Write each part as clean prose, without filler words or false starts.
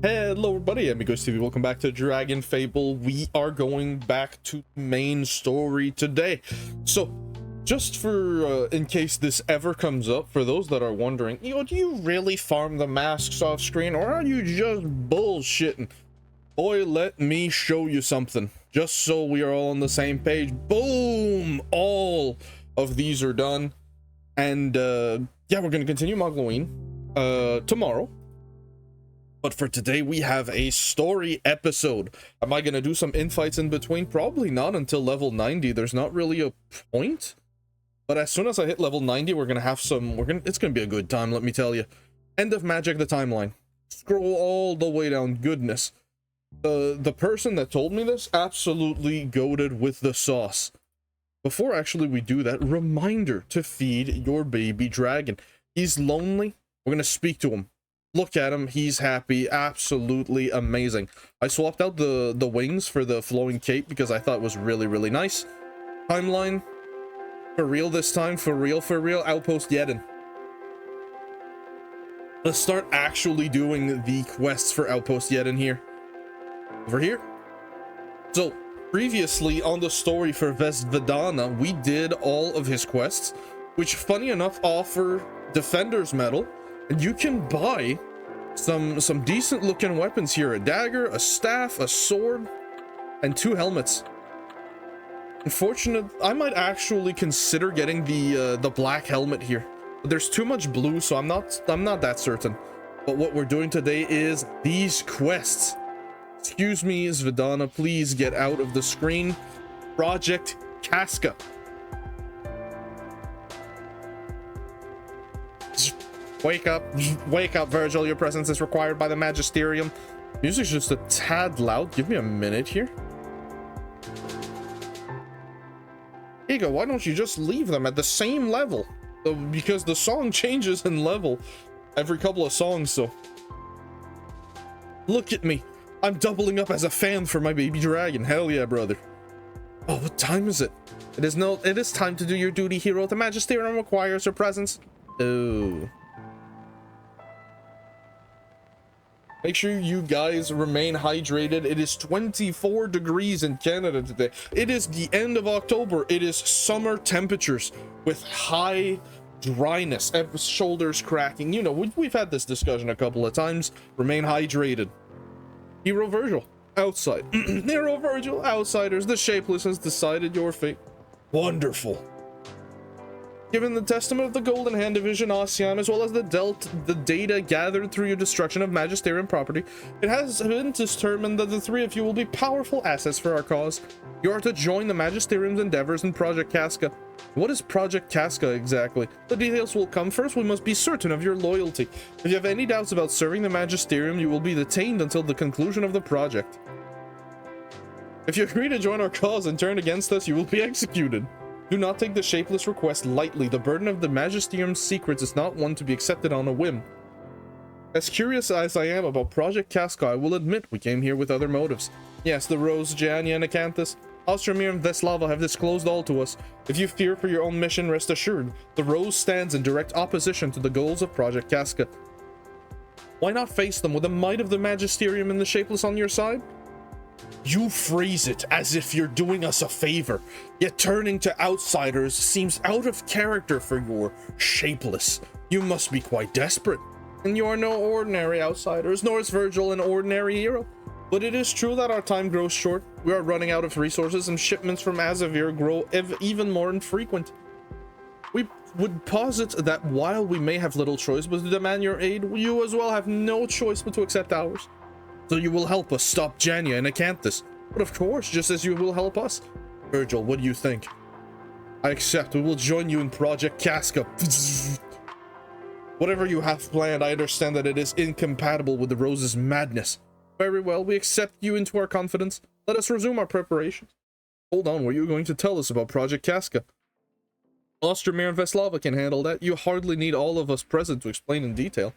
Hello everybody, Amigos TV, welcome back to Dragonfable. We are going back to main story today. So, just for, in case this ever comes up, for those that are wondering, do you really farm the masks off screen, or are you just bullshitting? Boy, let me show you something, just so we are all on the same page. Boom! All of these are done. And, yeah, we're gonna continue Halloween, tomorrow. But for today, we have a story episode. Am I going to do some infights in between? Probably not until level 90. There's not really a point. But as soon as I hit level 90, we're going to have some... It's going to be a good time, let me tell you. End of Magic the Timeline. Scroll all the way down. Goodness. The person that told me this absolutely goated with the sauce. Before actually we do that, reminder to feed your baby dragon. He's lonely. We're going to speak to him. Look at him, he's happy, absolutely amazing. I swapped out the wings for the flowing cape because I thought it was really nice. Timeline, for real this time, for real, Outpost Yedin. Let's start actually doing the quests for Outpost Yedin here. Over here. So, previously on the story for Vesvedana, we did all of his quests, which funny enough offer Defender's Medal. And you can buy some decent looking weapons here. A dagger, a staff, a sword, and 2 helmets. Unfortunate, I might actually consider getting the black helmet here. But there's too much blue, so I'm not that certain. But what we're doing today is these quests. Excuse me, Svedana, please get out of the screen. Project Casca. Wake up, Virgil, your presence is required by the Magisterium. Music's just a tad loud. Give me a minute here. Ego, why don't you just leave them at the same level? Because the song changes in level every couple of songs, so. Look at me. I'm doubling up as a fan for my baby dragon. Hell yeah, brother. Oh, what time is it? It is time to do your duty, hero. The Magisterium requires your presence. Oh. Make sure you guys remain hydrated. It is 24 degrees in Canada today. It is the end of October. It is summer temperatures with high dryness, shoulders cracking. You know, we've had this discussion a couple of times. Remain hydrated. Hero Virgil, outside. Hero Virgil, outsiders. The Shapeless has decided your fate. Wonderful. Given the testament of the Golden Hand Division, Ocean, as well as the data gathered through your destruction of Magisterium property, it has been determined that the 3 of you will be powerful assets for our cause. You are to join the Magisterium's endeavors in Project Casca. What is Project Casca exactly? The details will come first. We must be certain of your loyalty. If you have any doubts about serving the Magisterium, you will be detained until the conclusion of the project. If you agree to join our cause and turn against us, you will be executed. Do not take the Shapeless request lightly. The burden of the Magisterium's secrets is not one to be accepted on a whim. As curious as I am about Project Casca, I will admit we came here with other motives. Yes, the Rose, Jania, and Acanthus, Ostromir, and Veslava have disclosed all to us. If you fear for your own mission, rest assured, the Rose stands in direct opposition to the goals of Project Casca. Why not face them with the might of the Magisterium and the Shapeless on your side? You phrase it as if you're doing us a favor, yet turning to outsiders seems out of character for your Shapeless. You must be quite desperate. And you are no ordinary outsiders, nor is Virgil an ordinary hero. But it is true that our time grows short. We are running out of resources, and shipments from Azavir grow even more infrequent. We would posit that while we may have little choice but to demand your aid, you as well have no choice but to accept ours. So you will help us stop Jania and Acanthus. But of course, just as you will help us. Virgil, what do you think? I accept. We will join you in Project Casca. Whatever you have planned, I understand that it is incompatible with the Rose's madness. Very well, we accept you into our confidence. Let us resume our preparations. Hold on, what are you going to tell us about Project Casca? Ostromir and Veslava can handle that. You hardly need all of us present to explain in detail.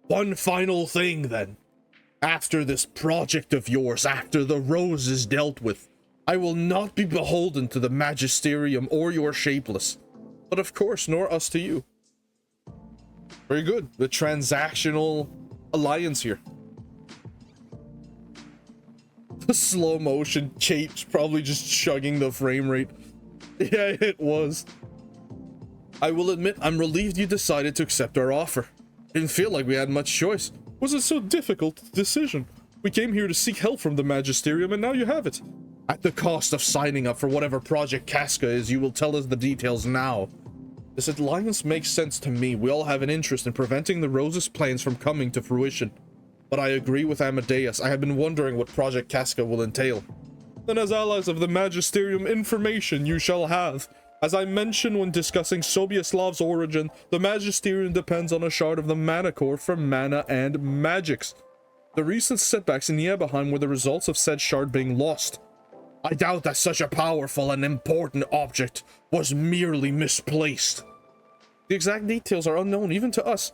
One final thing, then. After this project of yours, after the Rose is dealt with, I will not be beholden to the Magisterium or your Shapeless. But of course, nor us to you. Very good. The transactional alliance here. The slow motion Kate's probably just chugging the frame rate. Yeah, it was. I will admit, I'm relieved you decided to accept our offer. Didn't feel like we had much choice. Was it so difficult decision? We came here to seek help from the Magisterium, and now you have it. At the cost of signing up for whatever Project Casca is, you will tell us the details now. This alliance makes sense to me. We all have an interest in preventing the Rose's plans from coming to fruition. But I agree with Amadeus. I have been wondering what Project Casca will entail. Then as allies of the Magisterium, information you shall have. As I mentioned when discussing Sobieslav's origin, the Magisterium depends on a shard of the mana core for mana and magics. The recent setbacks in Niebeheim were the results of said shard being lost. I doubt that such a powerful and important object was merely misplaced. The exact details are unknown even to us.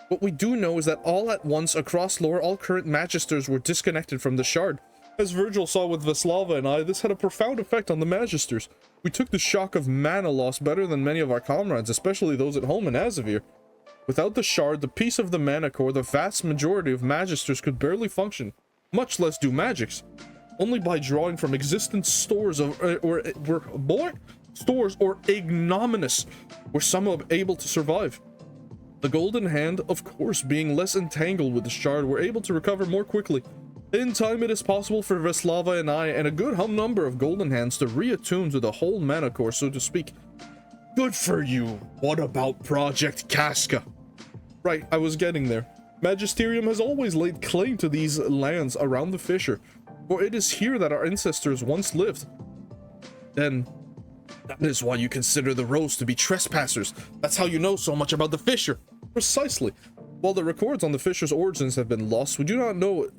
What we do know is that all at once across lore, all current Magisters were disconnected from the shard. As Virgil saw with Veslava and I, this had a profound effect on the Magisters. We took the shock of mana loss better than many of our comrades, especially those at home in Azavir. Without the shard, the piece of the mana core, the vast majority of Magisters could barely function, much less do magics. Only by drawing from existent stores or ignominious were some able to survive. The Golden Hand, of course, being less entangled with the shard, were able to recover more quickly. In time, it is possible for Veslava and I, and a good number of Golden Hands, to reattune to the whole mana core, so to speak. Good for you. What about Project Casca? Right, I was getting there. Magisterium has always laid claim to these lands around the fissure, for it is here that our ancestors once lived. Then, that is why you consider the Rose to be trespassers. That's how you know so much about the fissure. Precisely. While the records on the fissure's origins have been lost, we do not know...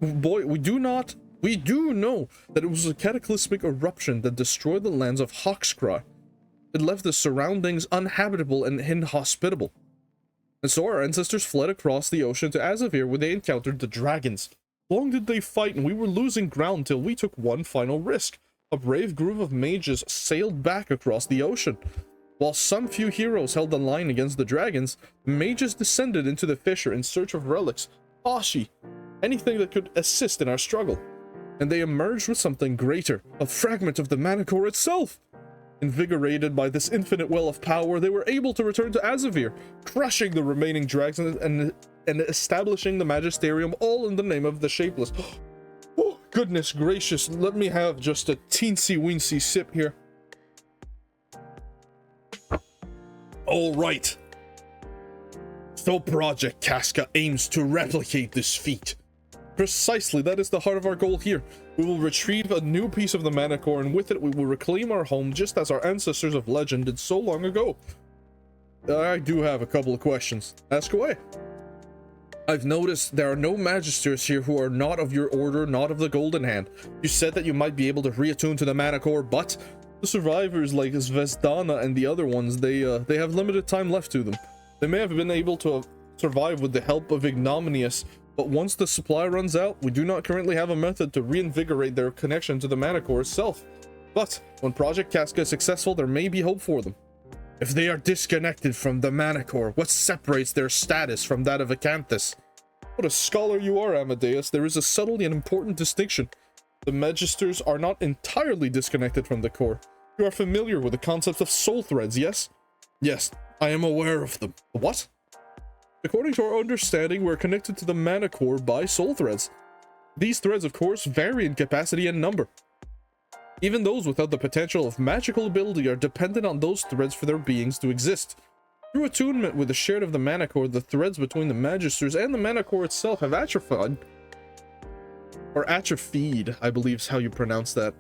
we do know that it was a cataclysmic eruption that destroyed the lands of Hawkscry. It left the surroundings uninhabitable and inhospitable. And so our ancestors fled across the ocean to Azavir, where they encountered the dragons. Long did they fight, and we were losing ground till we took one final risk. A brave group of mages sailed back across the ocean. While some few heroes held the line against the dragons, mages descended into the fissure in search of relics, Ashi, anything that could assist in our struggle. And they emerged with something greater, a fragment of the mana core itself. Invigorated by this infinite well of power, they were able to return to Azavir, crushing the remaining dragons and establishing the Magisterium, all in the name of the Shapeless. Oh, goodness gracious, let me have just a teensy-weensy sip here. Alright. So Project Casca aims to replicate this feat. Precisely, that is the heart of our goal here. We will retrieve a new piece of the mana core, and with it we will reclaim our home just as our ancestors of legend did so long ago. I do have a couple of questions. Ask away. I've noticed there are no Magisters here who are not of your order, not of the Golden Hand. You said that you might be able to reattune to the mana core, but the survivors like Zvezdana and the other ones, they have limited time left to them. They may have been able to survive with the help of Ignominious, but once the supply runs out, we do not currently have a method to reinvigorate their connection to the mana core itself. But when Project Casca is successful, there may be hope for them. If they are disconnected from the mana core, what separates their status from that of Acanthus? What a scholar you are, Amadeus. There is a subtle and important distinction. The Magisters are not entirely disconnected from the core. You are familiar with the concepts of soul threads, yes? Yes, I am aware of them. What? According to our understanding, we're connected to the mana core by soul threads. These threads, of course, vary in capacity and number. Even those without the potential of magical ability are dependent on those threads for their beings to exist. Through attunement with the shard of the mana core, the threads between the Magisters and the mana core itself have atrophied. Or atrophied, I believe is how you pronounce that.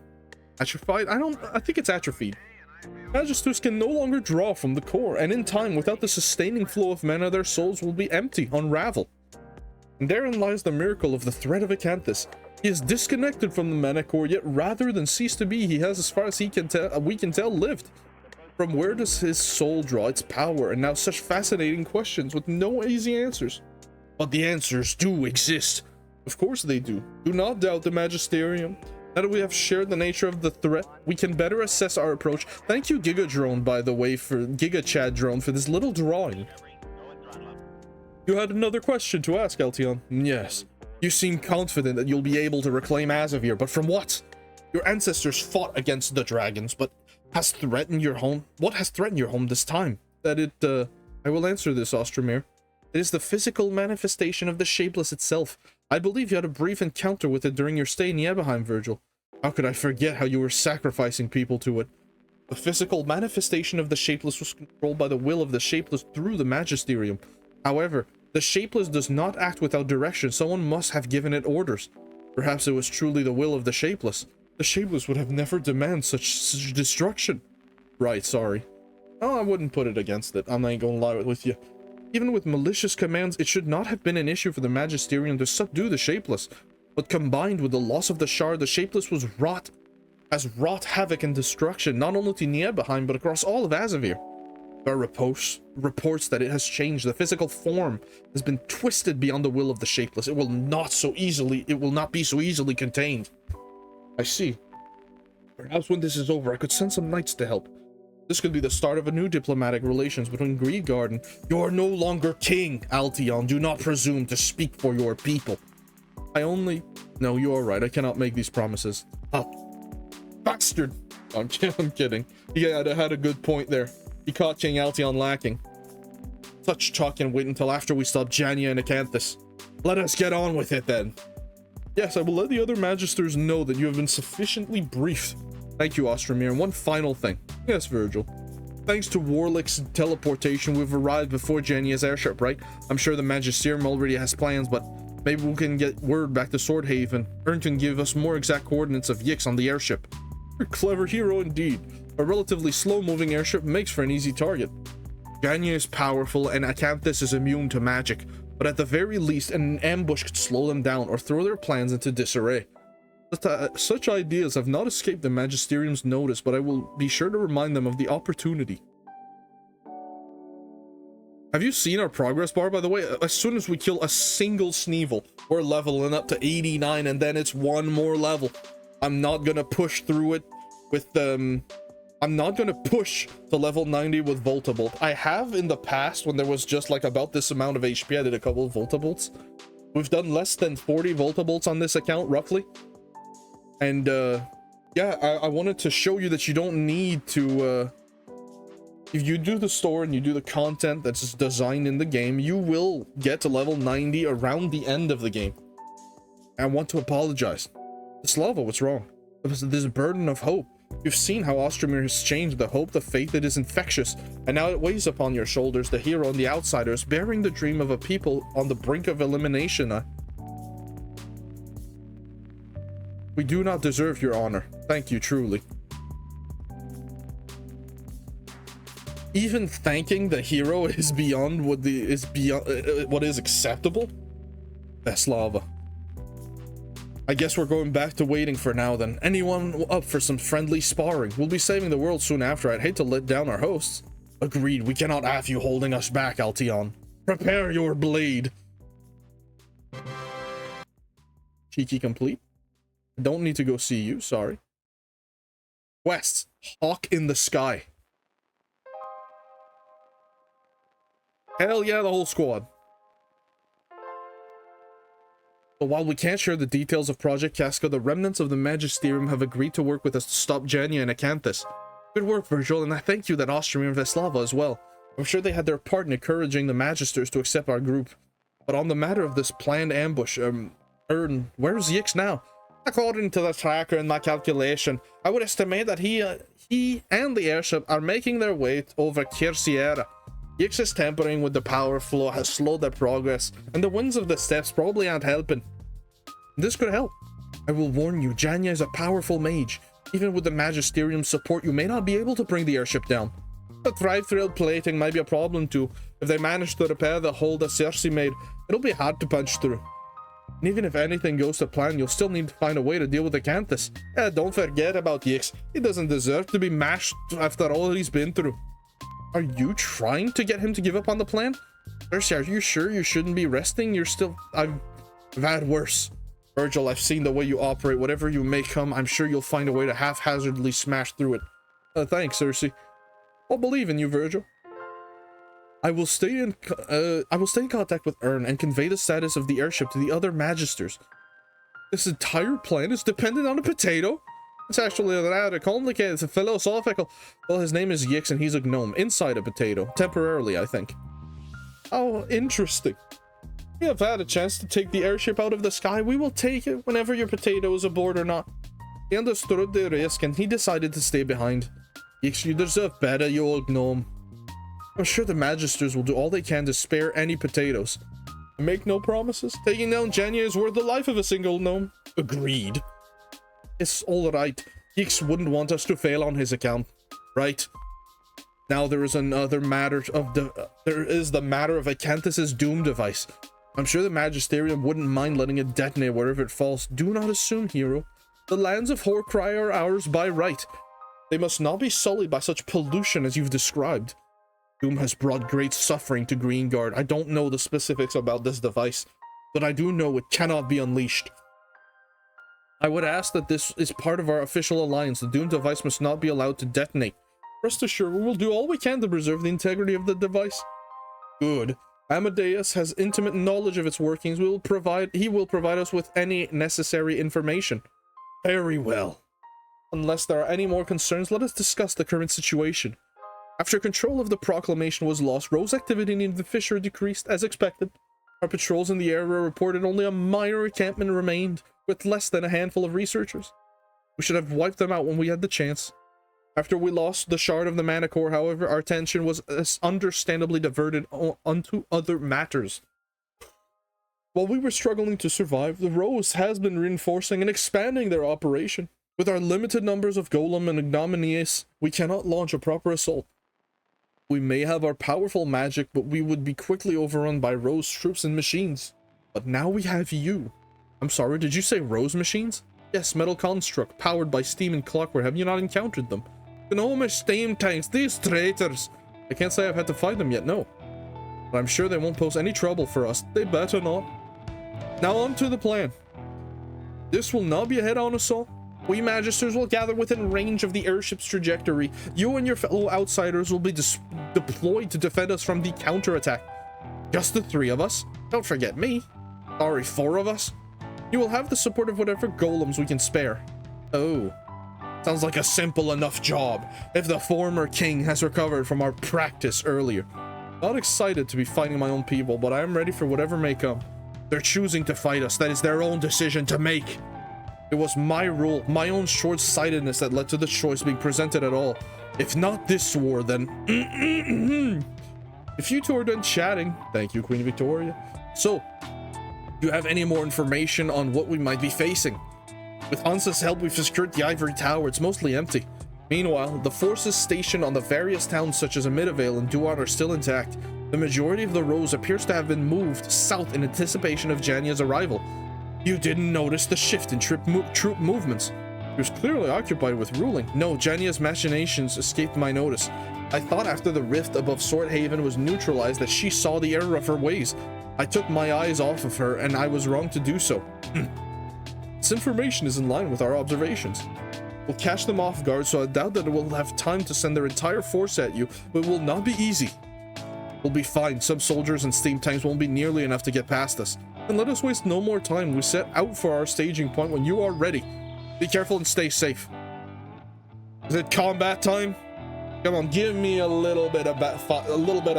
Atrophied? I think it's atrophied. Magisters can no longer draw from the core, and in time, without the sustaining flow of mana, their souls will be empty, unravel. And therein lies the miracle of the thread of Acanthus. He is disconnected from the mana core, yet rather than cease to be, he has, as far as we can tell, lived. From where does his soul draw its power? And now such fascinating questions with no easy answers. But the answers do exist. Of course they do. Do not doubt the Magisterium. Now that we have shared the nature of the threat, we can better assess our approach. Thank you, GigaDrone, by the way, for GigaChadDrone, for this little drawing. You had another question to ask, Altion. Yes. You seem confident that you'll be able to reclaim Azavir, but from what? Your ancestors fought against the dragons, but has threatened your home? What has threatened your home this time? I will answer this, Ostromir. It is the physical manifestation of the Shapeless itself. I believe you had a brief encounter with it during your stay in Nibelheim, Virgil. How could I forget how you were sacrificing people to it? The physical manifestation of the Shapeless was controlled by the will of the Shapeless through the Magisterium. However, the Shapeless does not act without direction. Someone must have given it orders. Perhaps it was truly the will of the Shapeless. The Shapeless would have never demanded such destruction. Right, sorry. Oh, I wouldn't put it against it. I'm not gonna lie with you. Even with malicious commands, it should not have been an issue for the Magisterium to subdue the Shapeless. But combined with the loss of the Shard, the Shapeless has wrought havoc and destruction, not only to Nibelheim, but across all of Azavir. There are reports that it has changed. The physical form has been twisted beyond the will of the Shapeless. It will not be so easily contained. I see. Perhaps when this is over, I could send some knights to help. This could be the start of a new diplomatic relations between Greedguard and... You are no longer king, Altion. Do not presume to speak for your people. No, you are right. I cannot make these promises. Bastard! I'm kidding. Yeah, I had a good point there. He caught King Altion lacking. Such talk and wait until after we stop Janya and Acanthus. Let us get on with it then. Yes, I will let the other Magisters know that you have been sufficiently briefed. Thank you, Ostromir. And one final thing. Yes, Virgil. Thanks to Warlick's teleportation, we've arrived before Janya's airship, right? I'm sure the Magisterium already has plans, but maybe we can get word back to Swordhaven. Ern can give us more exact coordinates of Yix on the airship. You're a clever hero indeed. A relatively slow-moving airship makes for an easy target. Janya is powerful and Acanthus is immune to magic, but at the very least an ambush could slow them down or throw their plans into disarray. Such ideas have not escaped the Magisterium's notice, but I will be sure to remind them of the opportunity. Have you seen our progress bar, by the way? As soon as we kill a single Sneevil, we're leveling up to 89, and then it's one more level. I'm not gonna push through it with I'm not gonna push to level 90 with Voltabolt. I have in the past when there was just like about this amount of HP. I did a couple of Voltabolts. We've done less than 40 Voltabolts on this account, roughly. And yeah, I wanted to show you that you don't need to if you do the store and you do the content that's designed in the game, you will get to level 90 around the end of the game. I want to apologize. Slava, what's wrong? This burden of hope. You've seen how Ostromir has changed the hope, the faith that is infectious, and now it weighs upon your shoulders, the hero and the outsiders, bearing the dream of a people on the brink of elimination. We do not deserve your honor. Thank you, truly. Even thanking the hero is beyond what is acceptable. Veslava. I guess we're going back to waiting for now then. Anyone up for some friendly sparring? We'll be saving the world soon after. I'd hate to let down our hosts. Agreed. We cannot have you holding us back, Altion. Prepare your blade. Cheeky complete. I don't need to go see you, sorry. Quest. Hawk in the sky. Hell yeah, the whole squad. But while we can't share the details of Project Casca, the remnants of the Magisterium have agreed to work with us to stop Janya and Acanthus. Good work, Virgil, and I thank you that Ostromir and Veslava as well. I'm sure they had their part in encouraging the Magisters to accept our group. But on the matter of this planned ambush, Ern, where's Yix now? According to the tracker and my calculation, I would estimate that he and the airship are making their way over Kirsiera. Yix's tampering with the power flow has slowed their progress, and the winds of the steppes probably aren't helping. This could help. I will warn you, Janya is a powerful mage. Even with the Magisterium's support, you may not be able to bring the airship down. The thrive-thrill plating might be a problem too. If they manage to repair the hole that Cersei made, it'll be hard to punch through. And even if anything goes to plan, you'll still need to find a way to deal with Acanthus. Don't forget about Yix. He doesn't deserve to be mashed after all he's been through. Are you trying to get him to give up on the plan? Cersei, are you sure you shouldn't be resting? I've had worse. Virgil, I've seen the way you operate. Whatever you may come, I'm sure you'll find a way to haphazardly smash through it. Thanks, Cersei. I'll believe in you, Virgil. I will stay in contact with Ern and convey the status of the airship to the other magisters. This entire plan is dependent on a potato? It's actually rather complicated. It's philosophical. Well, his name is Yix and he's a gnome. Inside a potato. Temporarily, I think. Oh, interesting. We have had a chance to take the airship out of the sky. We will take it whenever your potato is aboard or not. He understood the risk and he decided to stay behind. Yix, you deserve better, you old gnome. I'm sure the magisters will do all they can to spare any potatoes. Make no promises. Taking down Jenya is worth the life of a single gnome. Agreed. It's alright. Yix wouldn't want us to fail on his account. Right? Now there is another matter of there is the matter of Acanthus's doom device. I'm sure the Magisterium wouldn't mind letting it detonate wherever it falls. Do not assume, hero. The lands of Horcry are ours by right. They must not be sullied by such pollution as you've described. Doom has brought great suffering to Greenguard. I don't know the specifics about this device, but I do know it cannot be unleashed. I would ask that this is part of our official alliance. The Doom device must not be allowed to detonate. Rest assured, we will do all we can to preserve the integrity of the device. Good. Amadeus has intimate knowledge of its workings. He will provide us with any necessary information. Very well. Unless there are any more concerns, let us discuss the current situation. After control of the proclamation was lost, Rose activity in the fissure decreased as expected. Our patrols in the area reported only a minor encampment remained, with less than a handful of researchers. We should have wiped them out when we had the chance. After we lost the shard of the mana core, however, our attention was understandably diverted onto other matters. While we were struggling to survive, the Rose has been reinforcing and expanding their operation. With our limited numbers of Golem and Ignominius, we cannot launch a proper assault. We may have our powerful magic, but we would be quickly overrun by Rose troops and machines. But now we have you. I'm sorry, did you say Rose machines? Yes, metal construct, powered by steam and clockwork. Have you not encountered them? Gnomish steam tanks, these traitors! I can't say I've had to fight them yet, no. But I'm sure they won't pose any trouble for us. They better not. Now on to the plan. This will not be a head-on assault. We magisters will gather within range of the airship's trajectory. You and your fellow outsiders will be deployed to defend us from the counterattack. Just the 3 of us? Don't forget me. Sorry, 4 of us? You will have the support of whatever golems we can spare. Oh. Sounds like a simple enough job, if the former king has recovered from our practice earlier. Not excited to be fighting my own people, but I am ready for whatever may come. They're choosing to fight us. That is their own decision to make. It was my rule, my own short-sightedness that led to the choice being presented at all. If not this war, then... If you two are done chatting... Thank you, Queen Victoria. So, do you have any more information on what we might be facing? With Hansa's help, we've secured the Ivory Tower. It's mostly empty. Meanwhile, the forces stationed on the various towns such as Amidavale and Duat are still intact. The majority of the Rose appears to have been moved south in anticipation of Janya's arrival. You didn't notice the shift in troop movements. He was clearly occupied with ruling. No, Janya's machinations escaped my notice. I thought after the rift above Sword Haven was neutralized that she saw the error of her ways. I took my eyes off of her, and I was wrong to do so. This information is in line with our observations. We'll catch them off guard, so I doubt that we'll have time to send their entire force at you, but it will not be easy. We'll be fine. Some soldiers and steam tanks won't be nearly enough to get past us. And let us waste no more time. We set out for our staging point when you are ready. Be careful and stay safe. Is it combat time? Come on, give me a little bit of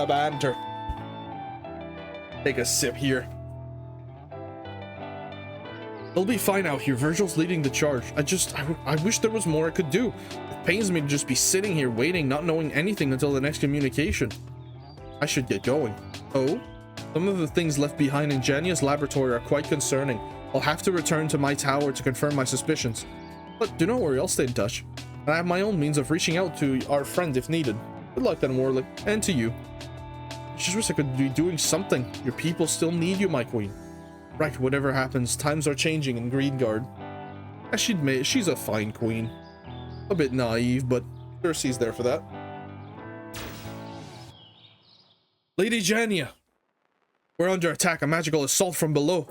banter. Take a sip here. It'll be fine out here. Virgil's leading the charge. I wish there was more I could do. It pains me to just be sitting here waiting, not knowing anything until the next communication. I should get going. Oh? Some of the things left behind in Janya's laboratory are quite concerning. I'll have to return to my tower to confirm my suspicions. But do not worry, I'll stay in touch. And I have my own means of reaching out to our friend if needed. Good luck then, Warlick. And to you. I just wish I could be doing something. Your people still need you, my queen. Right, whatever happens, times are changing in Greenguard. I should admit, she's a fine queen. A bit naive, but Cersei's there for that. Lady Janya! We're under attack, a magical assault from below.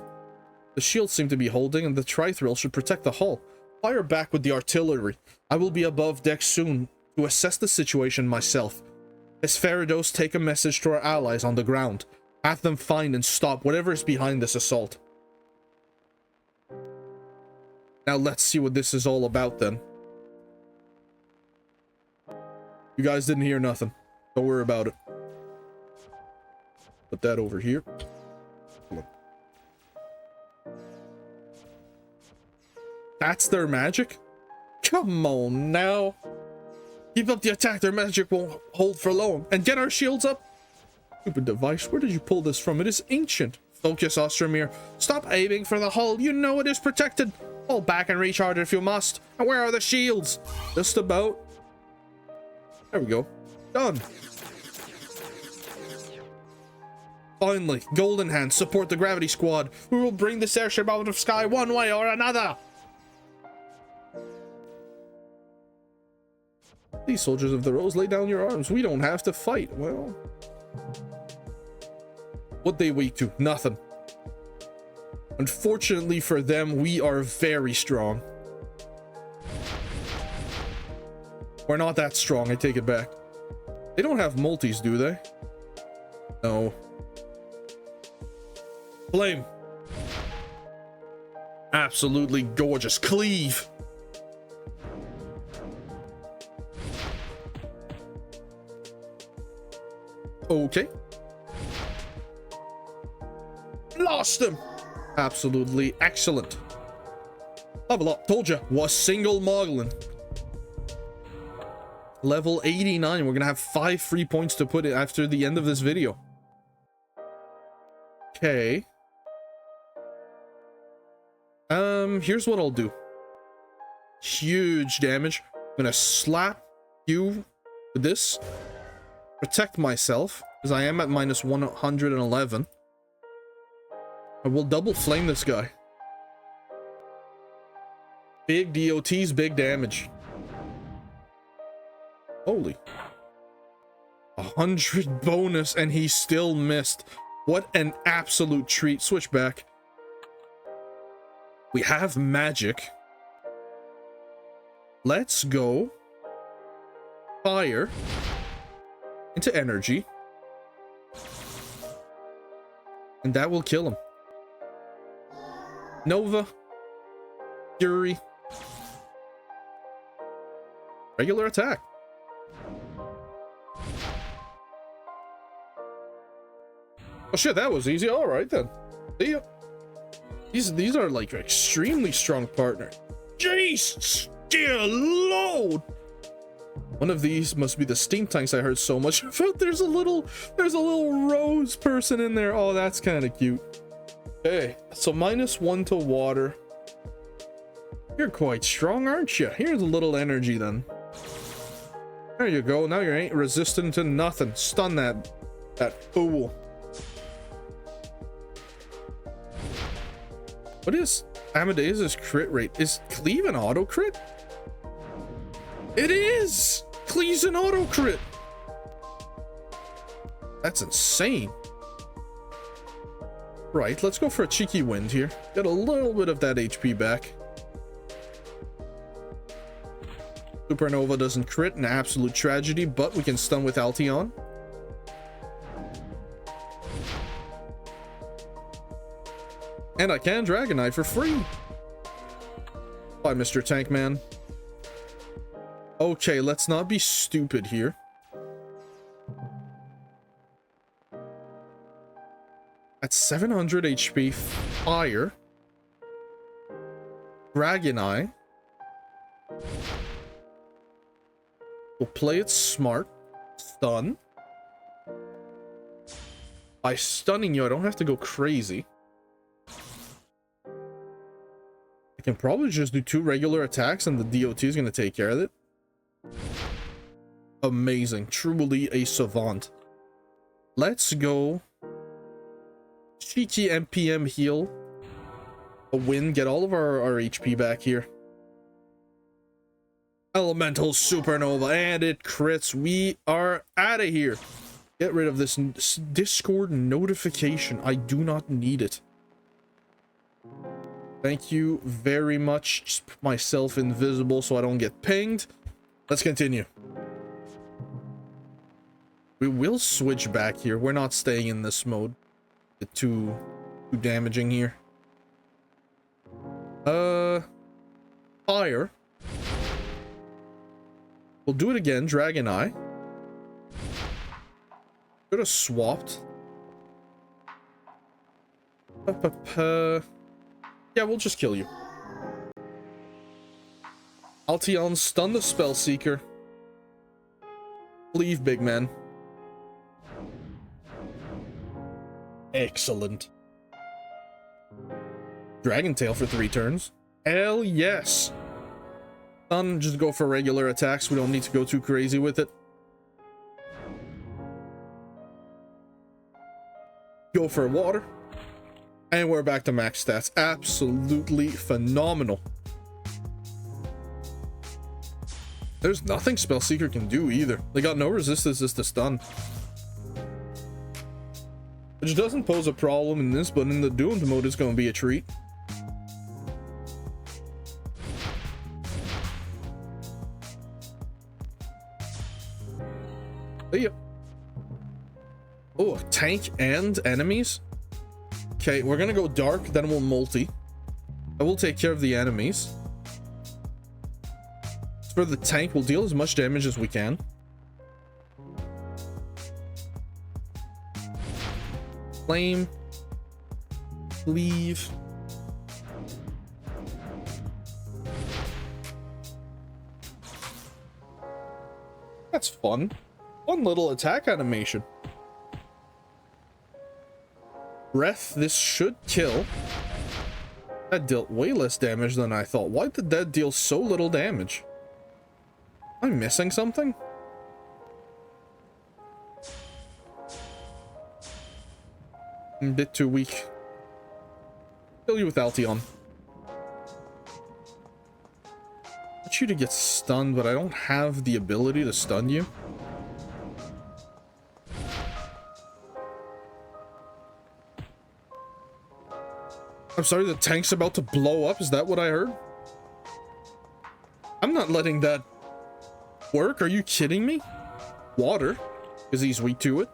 The shields seem to be holding, and the Trithril should protect the hull. Fire back with the artillery. I will be above deck soon to assess the situation myself. Hesperidos, take a message to our allies on the ground. Have them find and stop whatever is behind this assault. Now let's see what this is all about then. You guys didn't hear nothing. Don't worry about it. Put that over here. That's their magic? Come on now. Keep up the attack. Their magic won't hold for long. And get our shields up. Stupid device. Where did you pull this from? It is ancient. Focus, Ostromir. Stop aiming for the hull. You know it is protected. Fall back and recharge if you must. And where are the shields? Just about. There we go. Done. Finally, Golden Hand, support the gravity squad. We will bring this airship out of sky one way or another. These soldiers of the Rose, lay down your arms. We don't have to fight. Well, what they weak to? Nothing. Unfortunately for them, we are very strong. We're not that strong, I take it back. They don't have multis, do they? No. Flame. Absolutely gorgeous. Cleave. Okay. Lost him. Absolutely excellent. Level up. Told you. Was single moglin. Level 89. We're gonna have 5 free points to put it after the end of this video. Okay. Here's what I'll do. Huge damage. I'm gonna slap you with this. Protect myself, because I am at minus 111. I will double flame this guy. Big DOTs, big damage. Holy. 100 bonus, and he still missed. What an absolute treat. Switch back. We have magic. Let's go. Fire. Into energy. And that will kill him. Nova. Fury. Regular attack. Oh shit, that was easy. All right then. See ya. These are like extremely strong partner. Jeez, dear lord. One of these must be the steam tanks I heard so much about. There's a little rose person in there. Oh, that's kind of cute. Okay, so -1 to water. You're quite strong, aren't you? Here's a little energy then. There you go. Now you ain't resistant to nothing. Stun that fool. What is Amadeus's crit rate? Is Cleave an auto crit? It is! Cleave's an auto crit! That's insane. Right, let's go for a cheeky wind here. Get a little bit of that HP back. Supernova doesn't crit, an absolute tragedy, but we can stun with Altion. And I can Dragonite for free. Bye, Mr. Tankman. Okay, let's not be stupid here. At 700 HP, fire. Dragonite. We'll play it smart. Stun. By stunning you, I don't have to go crazy. I can probably just do 2 regular attacks and the DOT is going to take care of it. Amazing. Truly a savant. Let's go. Cheeky MPM heal. A win. Get all of our HP back here. Elemental Supernova. And it crits. We are out of here. Get rid of this Discord notification. I do not need it. Thank you very much. Just put myself invisible so I don't get pinged. Let's continue. We will switch back here. We're not staying in this mode. It's too damaging here. Fire. We'll do it again. Dragon Eye. Could have swapped. Yeah, we'll just kill you. Altion, stun the Spellseeker. Leave, big man. Excellent. Dragon Tail for 3 turns. Hell yes. Just go for regular attacks. We don't need to go too crazy with it. Go for water. And we're back to max stats. Absolutely phenomenal. There's nothing Spellseeker can do either. They got no resistance to stun. Which doesn't pose a problem in this, but in the doomed mode it's going to be a treat. Yep. Oh, tank and enemies. Okay, we're gonna go dark, then we'll multi. I will take care of the enemies. For the tank, we'll deal as much damage as we can. Flame. Leave. That's fun. Fun little attack animation. Breath, this should kill. That dealt way less damage than I thought. Why did that deal so little damage? Am I missing something? I'm a bit too weak. Kill you with Altion. I want you to get stunned, but I don't have the ability to stun you. I'm sorry, the tank's about to blow up. Is that what I heard? I'm not letting that work. Are you kidding me? Water, because he's weak to it.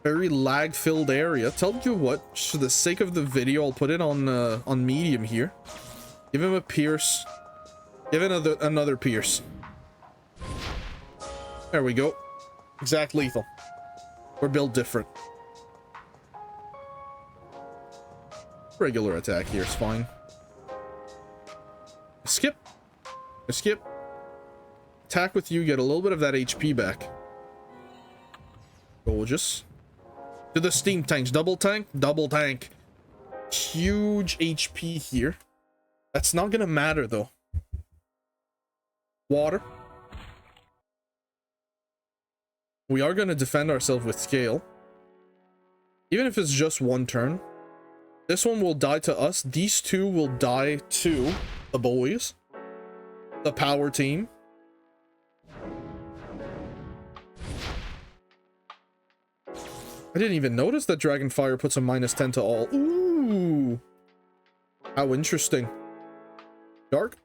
Very lag-filled area. Tell you what, for the sake of the video, I'll put it on medium here. Give him a pierce. Give another pierce. There we go. Exact lethal. We're built different. Regular attack here is fine. Skip. Skip. Attack with you, get a little bit of that HP back. Gorgeous. To the steam tanks. Double tank. Double tank. Huge HP here. That's not gonna matter though. Water. We are gonna defend ourselves with scale. Even if it's just one turn. This one will die to us. These two will die to the boys. The power team. I didn't even notice that Dragonfire puts a -10 to all. Ooh. How interesting. Dark.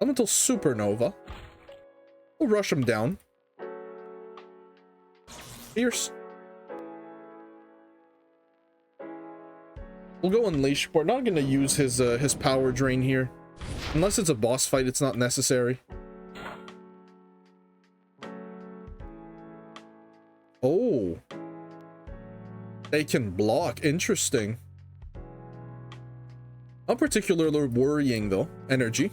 Elemental Supernova. We'll rush him down. Fierce. We'll go Unleash. We're not going to use his power drain here. Unless it's a boss fight, it's not necessary. Oh. They can block. Interesting. Not particularly worrying, though. Energy.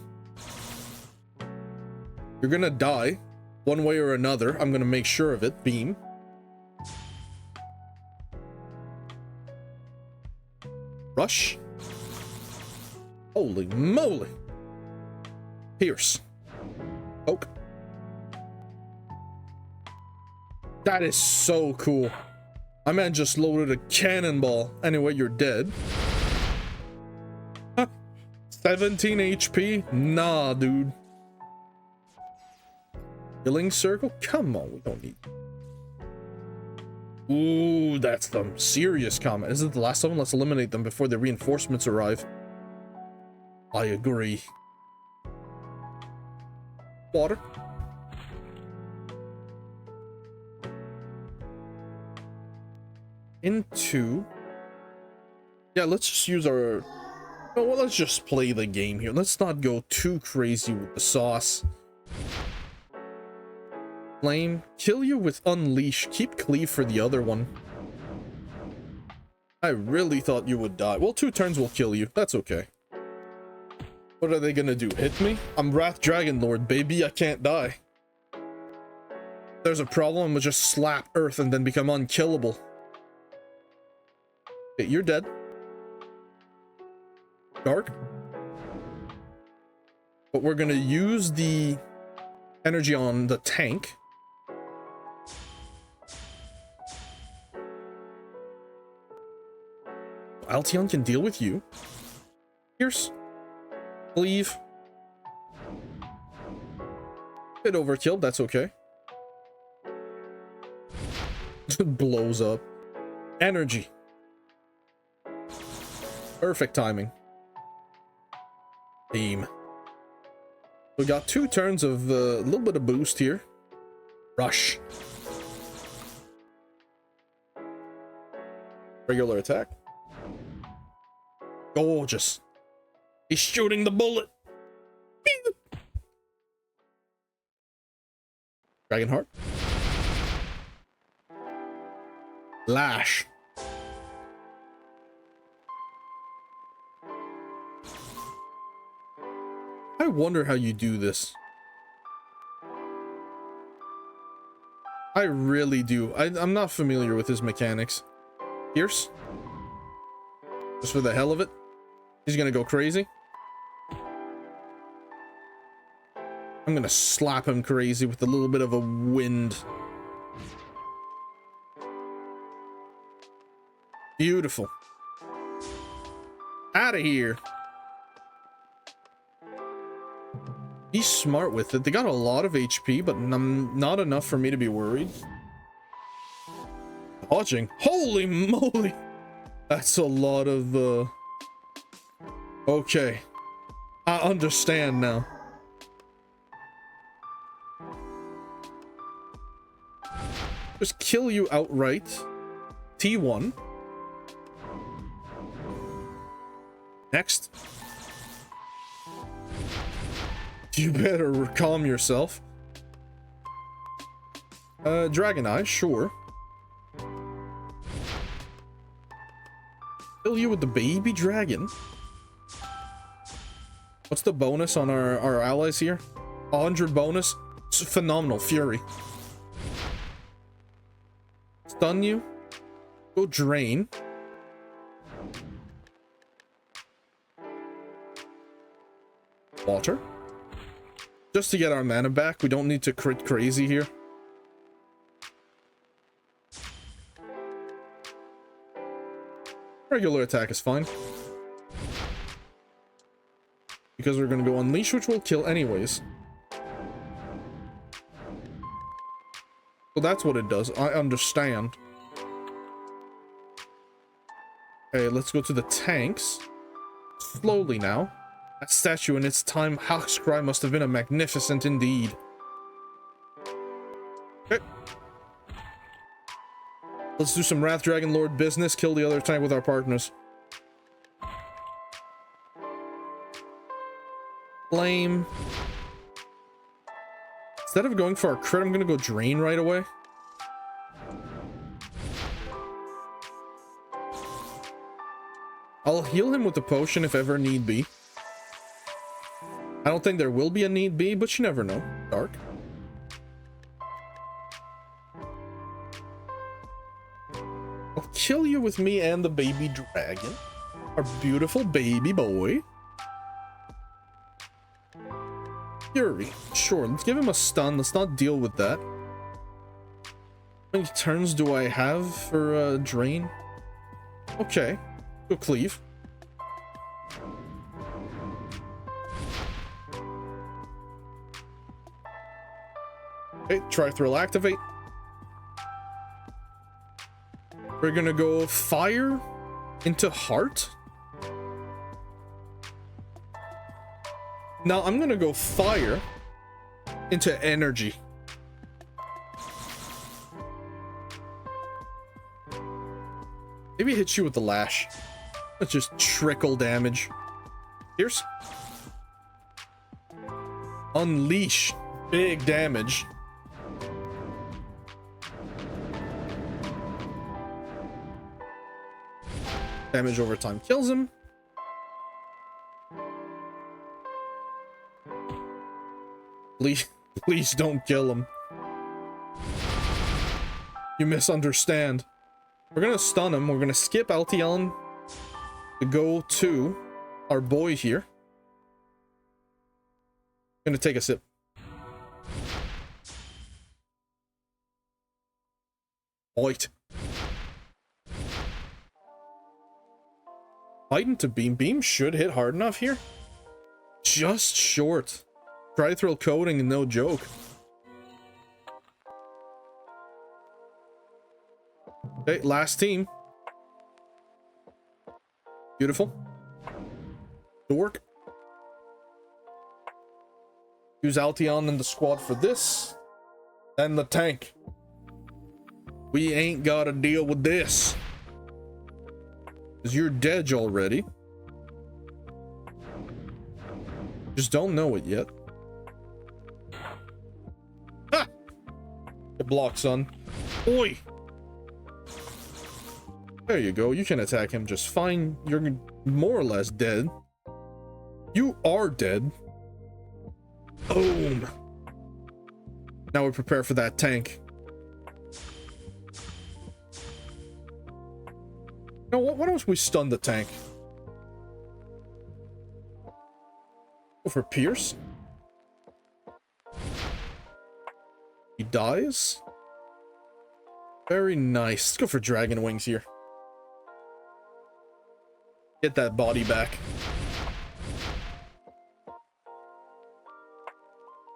You're going to die. One way or another. I'm going to make sure of it. Beam. Rush. Holy moly. Pierce. Poke. That is so cool. My man just loaded a cannonball. Anyway, you're dead. 17 HP? Nah, dude. Healing circle? Come on, we don't need... Ooh, that's some serious comment. Is it the last of them? Let's eliminate them before the reinforcements arrive. I agree. Water. Into... Yeah, let's just use our... Oh, well, let's just play the game here. Let's not go too crazy with the sauce. Flame. Kill you with Unleash. Keep Cleave for the other one. I really thought you would die. Well, 2 turns will kill you. That's okay. What are they gonna do? Hit me? I'm Wrath Dragon Lord, baby. I can't die. If there's a problem, I'm gonna just slap Earth and then become unkillable. Okay, you're dead. Dark. But we're gonna use the energy on the tank. Altion can deal with you. Pierce. Cleave. Bit overkill, that's okay. Blows up. Energy. Perfect timing. Theme. We got 2 turns of a little bit of boost here. Rush. Regular attack. Gorgeous. He's shooting the bullet. Dragonheart. Lash. I wonder how you do this. I really do. I'm not familiar with his mechanics. Pierce. Just for the hell of it. He's gonna go crazy. I'm gonna slap him crazy with a little bit of a wind. Beautiful. Out of here. He's smart with it. They got a lot of HP, but not enough for me to be worried. Dodging. Holy moly! That's a lot of, Okay. I understand now. Just kill you outright. T1. Next. You better calm yourself. Dragon Eye, sure. Kill you with the baby dragon. What's the bonus on our allies here? 100 bonus. It's phenomenal. Fury. Stun you. Go drain. Water. Just to get our mana back. We don't need to crit crazy here. Regular attack is fine. Because we're going to go Unleash, which will kill anyways. So that's what it does. I understand. Okay, let's go to the tanks. Slowly now. That statue in its time, Hawk's Cry must have been a magnificent indeed. Okay. Let's do some Wrath Dragon Lord business. Kill the other tank with our partners. Flame. Instead of going for a crit, I'm gonna go drain right away. I'll heal him with the potion if ever need be. I don't think there will be a need be, but you never know. Dark. I'll kill you with me and the baby dragon. Our beautiful baby boy. Fury. Sure, let's give him a stun. Let's not deal with that. How many turns do I have for drain? Okay. Go cleave. Okay, TheRelaxedMovement activate. We're gonna go fire into heart. Now I'm gonna go fire into energy. Maybe hit you with the lash. Let's just trickle damage. Pierce. Unleash. Big damage. Damage over time kills him. Please don't kill him. You misunderstand. We're gonna stun him. We're gonna skip Altion to go to our boy here. Gonna take a sip. Wait. Fighting to beam. Beam should hit hard enough here. Just short. Tri-thrill coating and no joke. Okay, last team. Beautiful. Good work. Use Altion in the squad for this. And the tank. We ain't gotta deal with this. Because you're dead already. Just don't know it yet. Ha! Get blocked, son. Oi! There you go. You can attack him just fine. You're more or less dead. You are dead. Boom. Now we prepare for that tank. No, why don't we stun the tank? Go for Pierce. He dies. Very nice. Let's go for Dragon Wings here. Get that body back.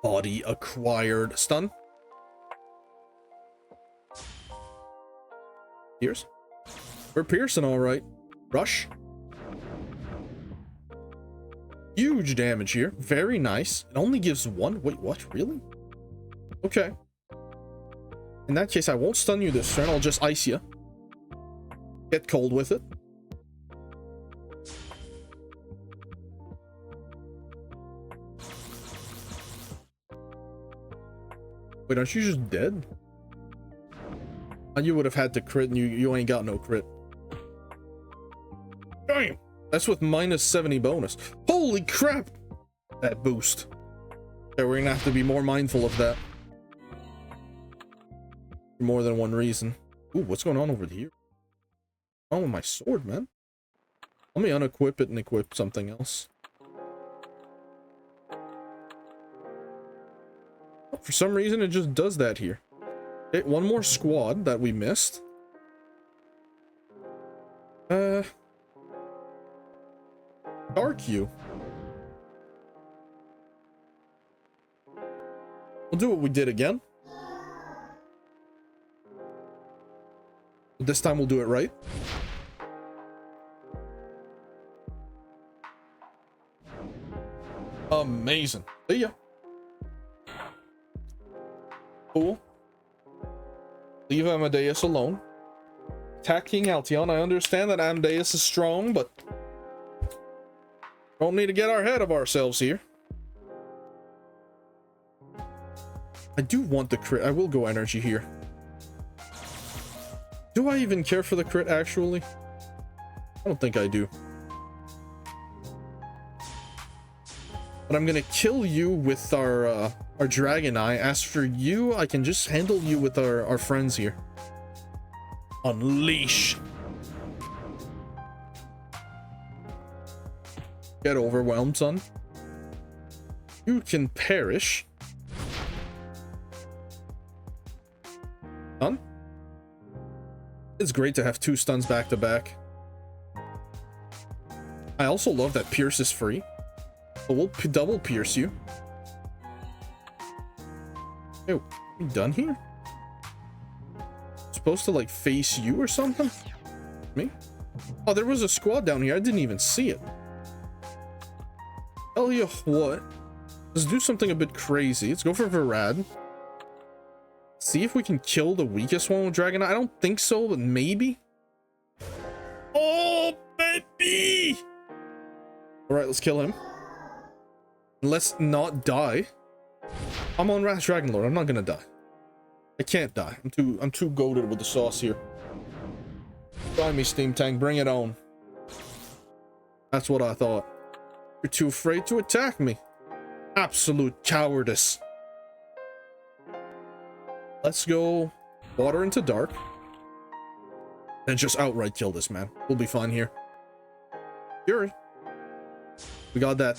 Body acquired. Stun. Pierce. We're piercing all right. Rush. Huge damage here. Very nice. It only gives one. Wait, what? Really? Okay. In that case, I won't stun you this turn. I'll just ice you. Get cold with it. Wait, aren't you just dead? You would have had to crit and you ain't got no crit. Damn! That's with minus 70 bonus. Holy crap! That boost. Okay, we're gonna have to be more mindful of that. For more than one reason. Ooh, what's going on over here? Oh, with my sword, man. Let me unequip it and equip something else. Oh, for some reason, it just does that here. Okay, one more squad that we missed. Dark you. We'll do what we did again. This time we'll do it right. Amazing. See ya. Cool. Leave Amadeus alone. Attack King Altion. I understand that Amadeus is strong, but don't need to get our head of ourselves here. I do want the crit. I will go energy here. Do I even care for the crit, actually? I don't think I do. But I'm gonna kill you with our Dragon Eye. As for you, I can just handle you with our friends here. Unleash. Get overwhelmed, son. You can perish. Stun. It's great to have 2 stuns back to back. I also love that Pierce is free. So we'll double pierce you. Oh, we done here? Supposed to like face you or something? Me? Oh, there was a squad down here. I didn't even see it. Tell you what. Let's do something a bit crazy. Let's go for Virad. See if we can kill the weakest one with Dragon. I don't think so, but maybe. Oh, baby! Alright, let's kill him. Let's not die. I'm on Wrath Dragonlord. I'm not gonna die. I can't die. I'm too goated with the sauce here. Try me, Steam Tank. Bring it on. That's what I thought. You're too afraid to attack me. Absolute cowardice. Let's go water into dark. And just outright kill this man. We'll be fine here. Fury. We got that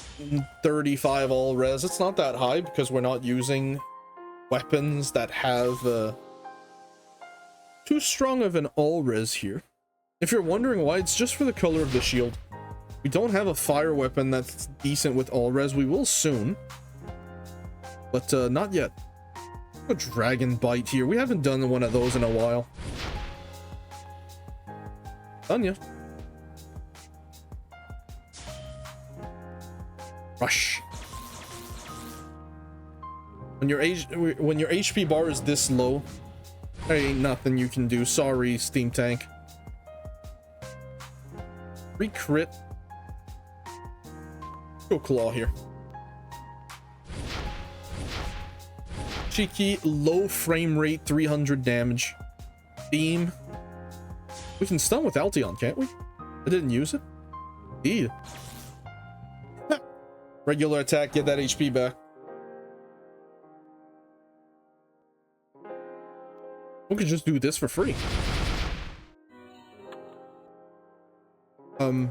35 all res. It's not that high because we're not using weapons that have too strong of an all res here. If you're wondering why, it's just for the color of the shield. We don't have a fire weapon that's decent with all res. We will soon, but not yet. A dragon bite here. We haven't done one of those in a while. Done ya. Rush. When your HP bar is this low, there ain't nothing you can do. Sorry, Steam Tank. Re-crit. Go claw here. Cheeky, low frame rate, 300 damage. Beam. We can stun with Altion, can't we? I didn't use it. Ew. Regular attack, get that HP back. We could just do this for free. Hello?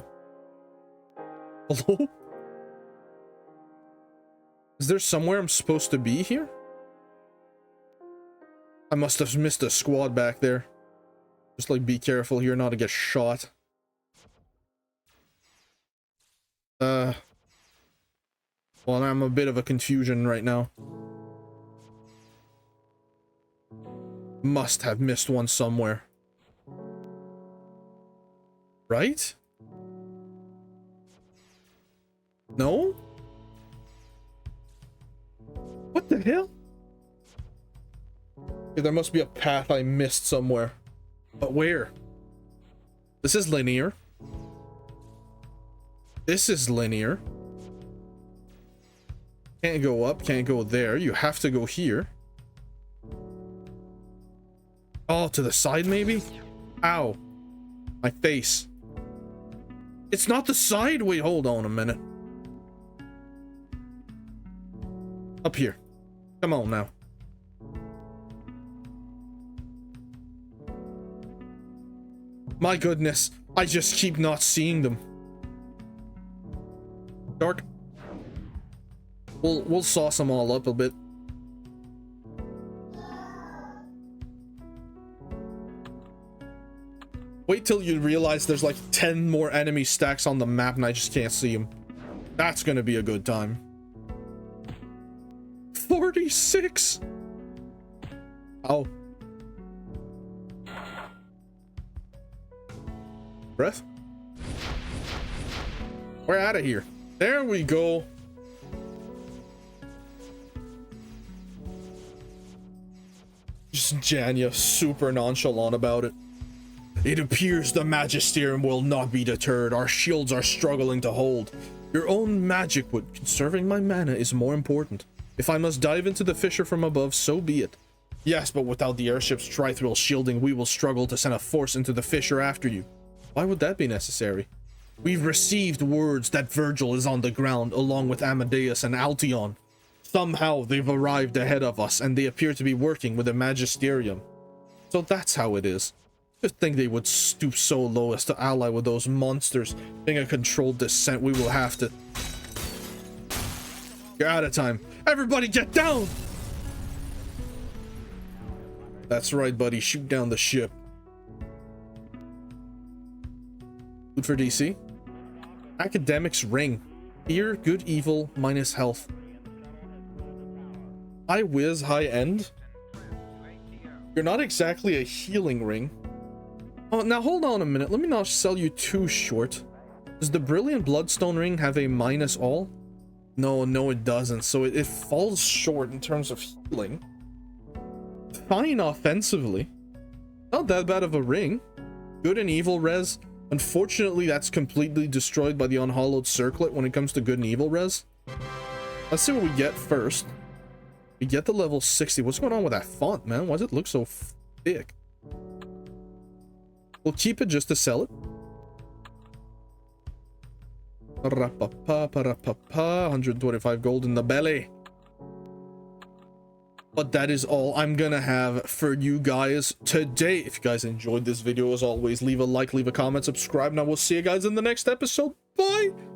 Is there somewhere I'm supposed to be here? I must have missed a squad back there. Just like be careful here not to get shot. Well, I'm a bit of a confusion right now. Must have missed one somewhere. Right? No? What the hell? Okay, there must be a path I missed somewhere. But where? This is linear. This is linear. Can't go up, can't go there. You have to go here. Oh, to the side maybe? Ow. My face. It's not the side. Wait, hold on a minute. Up here. Come on now. My goodness. I just keep not seeing them. Dark. We'll sauce them all up a bit. Wait till you realize there's like 10 more enemy stacks on the map and I just can't see them. That's gonna be a good time. 46! Oh. Breath. We're out of here. There we go. Just Janya super nonchalant about it. It appears the Magisterium will not be deterred. Our shields are struggling to hold. Your own magic would. Conserving my mana is more important. If I must dive into the fissure from above, so be it. Yes, but without the airship's tri-thrill shielding, we will struggle to send a force into the fissure after you. Why would that be necessary? We've received words that Virgil is on the ground, along with Amadeus and Altion. Somehow they've arrived ahead of us, and they appear to be working with the Magisterium. So that's how it is. Just think they would stoop so low as to ally with those monsters. Being a controlled descent, we will have to... You're out of time. Everybody get down! That's right, buddy. Shoot down the ship. Food for DC. Academics ring. Fear, good, evil, minus health. High whiz, high end. You're not exactly a healing ring. Oh, now hold on a minute. Let me not sell you too short. Does the Brilliant Bloodstone ring have a minus all? No, it doesn't. So it falls short in terms of healing. Fine offensively. Not that bad of a ring. Good and evil res. Unfortunately, that's completely destroyed by the unhollowed circlet when it comes to good and evil res. Let's see what we get first. We get the level 60. What's going on with that font, man? Why does it look so thick? We'll keep it just to sell it. 125 gold in the belly. But that is all I'm gonna have for you guys today. If you guys enjoyed this video, as always, leave a like, leave a comment, subscribe, and I will see you guys in the next episode. Bye!